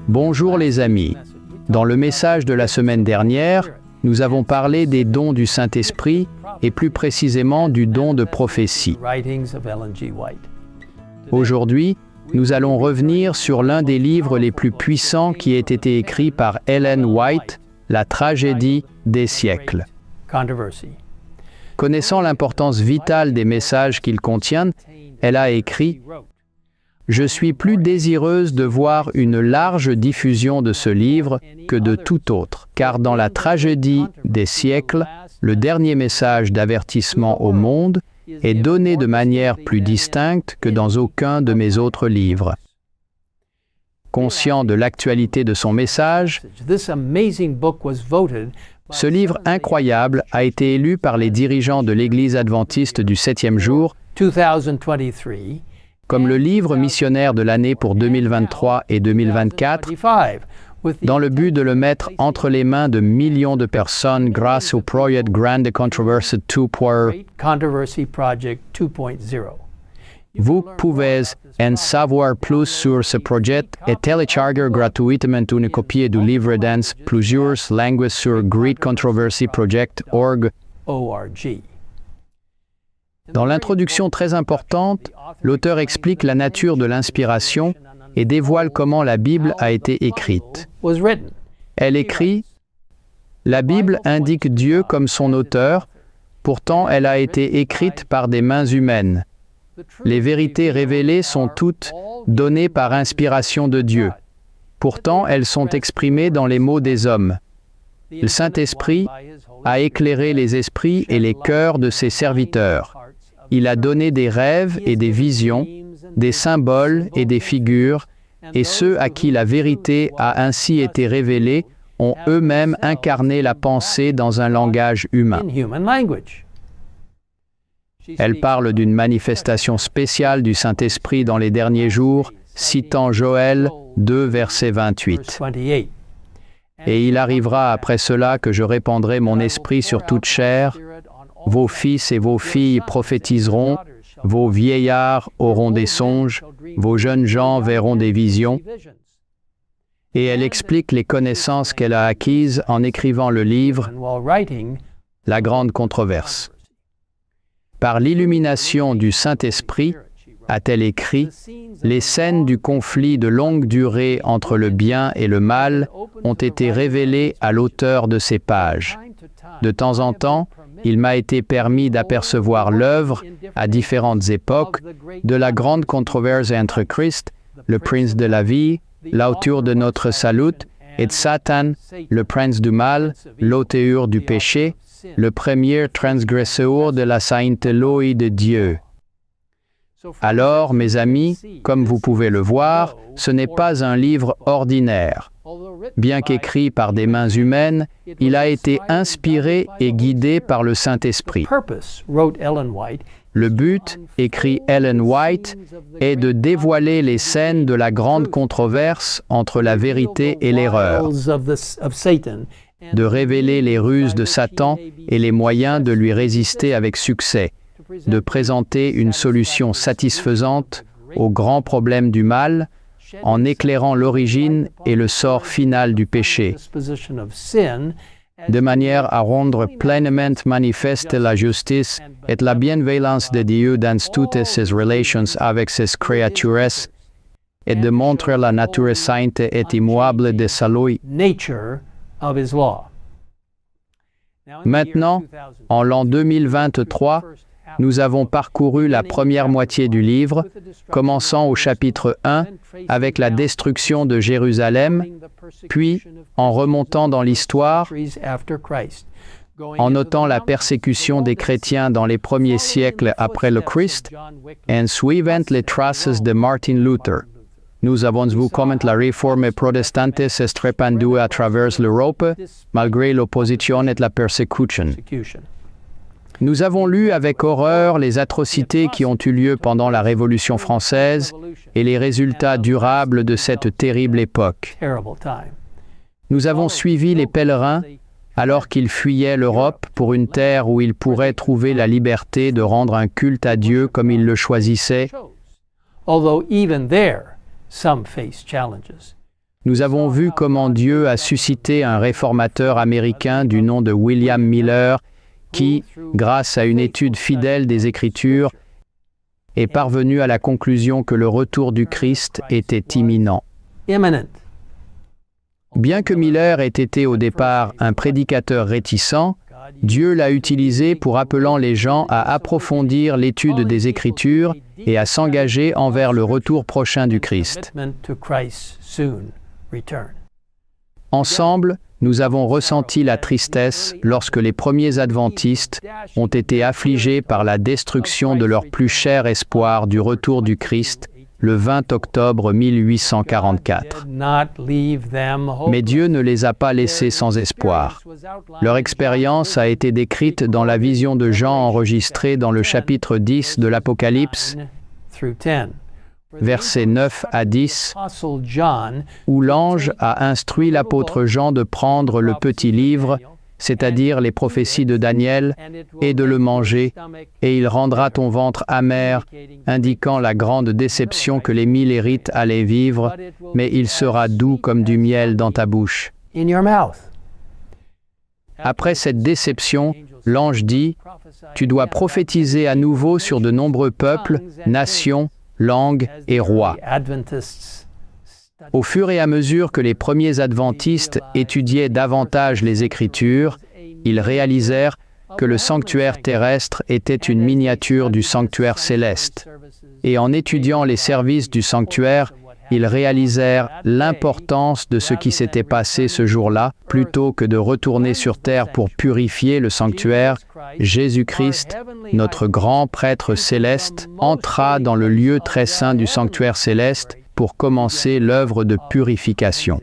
Bonjour les amis. Dans le message de la semaine dernière, nous avons parlé des dons du Saint-Esprit et plus précisément du don de prophétie. Aujourd'hui, nous allons revenir sur l'un des livres les plus puissants qui ait été écrit par Ellen White, La tragédie des siècles. Connaissant l'importance vitale des messages qu'il contient, elle a écrit « Je suis plus désireuse de voir une large diffusion de ce livre que de tout autre, car dans la tragédie des siècles, le dernier message d'avertissement au monde est donné de manière plus distincte que dans aucun de mes autres livres. » Conscient de l'actualité de son message, ce livre incroyable a été élu par les dirigeants de l'Église adventiste du 7e jour comme le livre missionnaire de l'année pour 2023 et 2024, dans le but de le mettre entre les mains de millions de personnes grâce au projet Grande Controverse 2.0. Vous pouvez en savoir plus sur ce projet et télécharger gratuitement une copie du livre dans plusieurs langues sur greatcontroversyproject.org. Dans l'introduction très importante, l'auteur explique la nature de l'inspiration et dévoile comment la Bible a été écrite. Elle écrit « La Bible indique Dieu comme son auteur, pourtant elle a été écrite par des mains humaines. Les vérités révélées sont toutes données par inspiration de Dieu. Pourtant, elles sont exprimées dans les mots des hommes. Le Saint-Esprit a éclairé les esprits et les cœurs de ses serviteurs. Il a donné des rêves et des visions, des symboles et des figures, et ceux à qui la vérité a ainsi été révélée ont eux-mêmes incarné la pensée dans un langage humain. » Elle parle d'une manifestation spéciale du Saint-Esprit dans les derniers jours, citant Joël 2, verset 28. « Et il arrivera après cela que je répandrai mon esprit sur toute chair, vos fils et vos filles prophétiseront, vos vieillards auront des songes, vos jeunes gens verront des visions. » Et elle explique les connaissances qu'elle a acquises en écrivant le livre « La grande controverse ». Par l'illumination du Saint-Esprit, a-t-elle écrit, les scènes du conflit de longue durée entre le bien et le mal ont été révélées à l'auteur de ces pages. De temps en temps, il m'a été permis d'apercevoir l'œuvre, à différentes époques, de la grande controverse entre Christ, le prince de la vie, l'auteur de notre salut, et Satan, le prince du mal, l'auteur du péché, le premier transgresseur de la sainte loi de Dieu. Alors, mes amis, comme vous pouvez le voir, ce n'est pas un livre ordinaire. Bien qu'écrit par des mains humaines, il a été inspiré et guidé par le Saint-Esprit. Le but, écrit Ellen White, est de dévoiler les scènes de la grande controverse entre la vérité et l'erreur, de révéler les ruses de Satan et les moyens de lui résister avec succès, de présenter une solution satisfaisante aux grands problèmes du mal, en éclairant l'origine et le sort final du péché, de manière à rendre pleinement manifeste la justice et la bienveillance de Dieu dans toutes ses relations avec ses créatures, et de montrer la nature sainte et immuable de sa loi. Maintenant, en l'an 2023, nous avons parcouru la première moitié du livre, commençant au chapitre 1 avec la destruction de Jérusalem, puis en remontant dans l'histoire, en notant la persécution des chrétiens dans les premiers siècles après le Christ, et suivant les traces de Martin Luther. Nous avons vu comment la réforme protestante s'est répandue à travers l'Europe, malgré l'opposition et la persécution. Nous avons lu avec horreur les atrocités qui ont eu lieu pendant la Révolution française et les résultats durables de cette terrible époque. Nous avons suivi les pèlerins alors qu'ils fuyaient l'Europe pour une terre où ils pourraient trouver la liberté de rendre un culte à Dieu comme ils le choisissaient. Nous avons vu comment Dieu a suscité un réformateur américain du nom de William Miller qui, grâce à une étude fidèle des Écritures, est parvenu à la conclusion que le retour du Christ était imminent. Bien que Miller ait été au départ un prédicateur réticent, Dieu l'a utilisé pour appelant les gens à approfondir l'étude des Écritures et à s'engager envers le retour prochain du Christ. Ensemble, nous avons ressenti la tristesse lorsque les premiers adventistes ont été affligés par la destruction de leur plus cher espoir du retour du Christ le 20 octobre 1844. Mais Dieu ne les a pas laissés sans espoir. Leur expérience a été décrite dans la vision de Jean enregistrée dans le chapitre 10 de l'Apocalypse, versets 9 à 10, où l'ange a instruit l'apôtre Jean de prendre le petit livre, c'est-à-dire les prophéties de Daniel, et de le manger, et il rendra ton ventre amer, indiquant la grande déception que les Millérites allaient vivre, mais il sera doux comme du miel dans ta bouche. Après cette déception, l'ange dit, « Tu dois prophétiser à nouveau sur de nombreux peuples, nations, langues et rois. » Au fur et à mesure que les premiers adventistes étudiaient davantage les Écritures, ils réalisèrent que le sanctuaire terrestre était une miniature du sanctuaire céleste. Et en étudiant les services du sanctuaire, ils réalisèrent l'importance de ce qui s'était passé ce jour-là. Plutôt que de retourner sur terre pour purifier le sanctuaire, Jésus-Christ, notre grand prêtre céleste, entra dans le lieu très saint du sanctuaire céleste pour commencer l'œuvre de purification.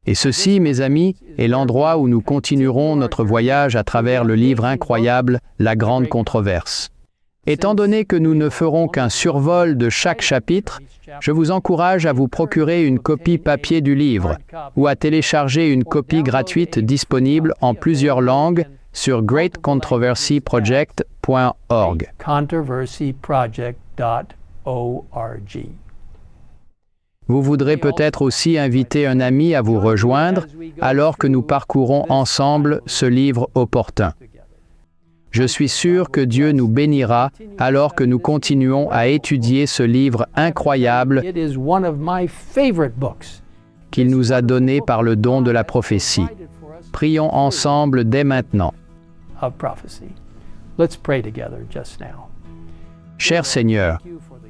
Et ceci, mes amis, est l'endroit où nous continuerons notre voyage à travers le livre incroyable, La Grande Controverse. Étant donné que nous ne ferons qu'un survol de chaque chapitre, je vous encourage à vous procurer une copie papier du livre ou à télécharger une copie gratuite disponible en plusieurs langues sur greatcontroversyproject.org. Vous voudrez peut-être aussi inviter un ami à vous rejoindre alors que nous parcourons ensemble ce livre opportun. Je suis sûr que Dieu nous bénira alors que nous continuons à étudier ce livre incroyable qu'il nous a donné par le don de la prophétie. Prions ensemble dès maintenant. Cher Seigneur,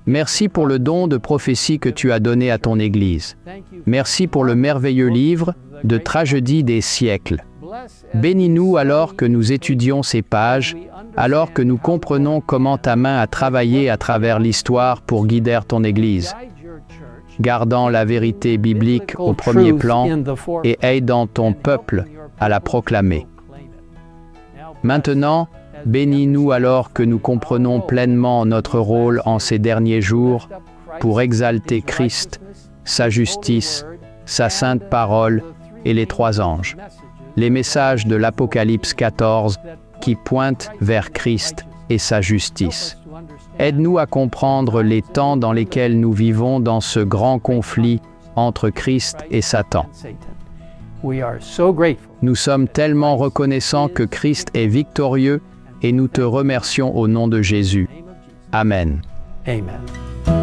merci pour le don de prophétie que tu as donné à ton Église. Merci pour le merveilleux livre de tragédie des siècles. Bénis-nous alors que nous étudions ces pages, alors que nous comprenons comment ta main a travaillé à travers l'histoire pour guider ton Église, gardant la vérité biblique au premier plan et aidant ton peuple à la proclamer. Maintenant, bénis-nous alors que nous comprenons pleinement notre rôle en ces derniers jours pour exalter Christ, sa justice, sa sainte parole et les trois anges. Les messages de l'Apocalypse 14 qui pointent vers Christ et sa justice. Aide-nous à comprendre les temps dans lesquels nous vivons dans ce grand conflit entre Christ et Satan. Nous sommes tellement reconnaissants que Christ est victorieux et nous te remercions au nom de Jésus. Amen. Amen.